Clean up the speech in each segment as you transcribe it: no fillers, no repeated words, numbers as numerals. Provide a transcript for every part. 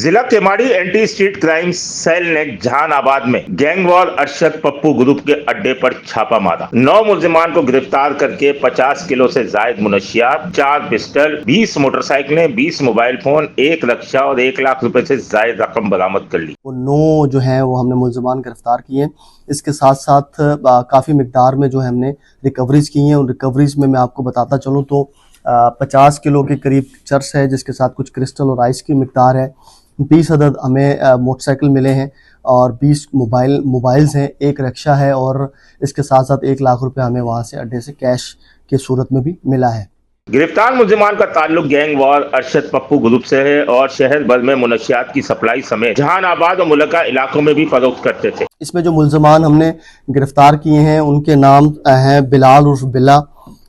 ضلع Keamari anti street crime cell ने जहानाबाद में gang war Arshad Pappu group के अड्डे पर छापा मारा। 9 मुलजिमान को गिरफ्तार करके 50 किलो से जायद मुनशियात, 4 पिस्टल, 20 मोटरसाइकिलें, 20 मोबाइल फोन, 1 रक्षा और 1 लाख रुपए से जायद रकम बरामद कर ली। वो 9 जो है वो हमने मुलजिमान गिरफ्तार किए। इसके साथ साथ काफ़ी मिकदार में जो है हमने रिकवरीज की हैं। उन रिकवरीज में मैं आपको बताता चलूँ तो 50 किलो के करीब चर्स है, जिसके साथ कुछ क्रिस्टल और आइस की मिकदार है। 20 अदद हमें मोटरसाइकिल मिले हैं और 20 मोबाइल्स हैं, 1 रक्षा है और इसके साथ साथ 1 लाख रुपए हमें वहाँ से अड्डे से कैश की सूरत में भी मिला है। गिरफ्तार मुलजिमान का ताल्लुक gang war Arshad Pappu group से है और शहर भर में मुनशियात की सप्लाई समेत जहानाबाद और मुलका इलाकों में भी फरोख्त करते थे। इसमें जो मुलजिमान हमने गिरफ्तार किए हैं उनके नाम हैं बिलाल उर्फ बिल्ला,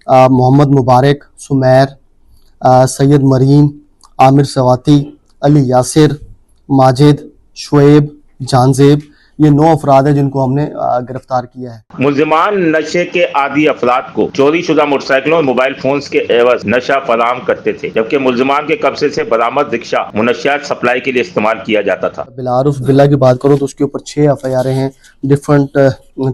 मोहम्मद मुबारक, सुमैर, सैयद मरीन, आमिर सवाती, अली यासिर, माजिद, शुएब, जानजेब, ये 9 अफराद हैं जिनको हमने गिरफ्तार किया है। मुलजिमान नशे के आदी अफराद को चोरी शुदा मोटरसाइकिलों और मोबाइल फोन्स के एवज नशा फराहम करते थे, जबकि मुलजिमान के कब्जे से बरामद रिक्शा मुनशियात सप्लाई के लिए इस्तेमाल किया जाता था। बिलाल उर्फ बिल्ला की बात करूँ तो उसके ऊपर 6 FIR हैं डिफरेंट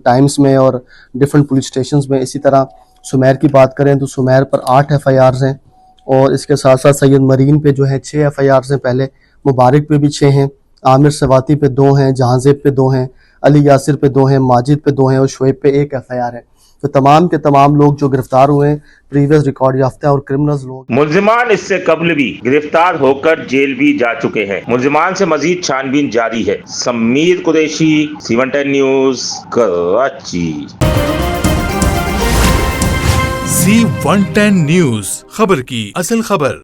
टाइम्स में और डिफरेंट पुलिस स्टेशंस में। इसी तरह सुमैर की बात करें तो सुमैर पर 8 FIRs हैं और इसके साथ साथ सैयद मरीन पे जो है 6 FIRs हैं पहले, मुबारक पे भी 6 हैं, आमिर सवाती पे 2 हैं, जहांजेब पे 2 हैं, अली यासिर पे 2 हैं, माजिद पे 2 हैं और शुएब पे 1 FIR है। तो तमाम के तमाम लोग जो गिरफ्तार हुए हैं प्रीवियस रिकॉर्ड याफ्ता और क्रिमिनल्स लोग। मुलजिमान इससे कबल भी गिरफ्तार होकर जेल भी जा चुके हैं। मुलजिमान से मजीद छानबीन जारी है। Sameer Qureshi, C110 news, Karachi. C110 news, खबर की असल खबर।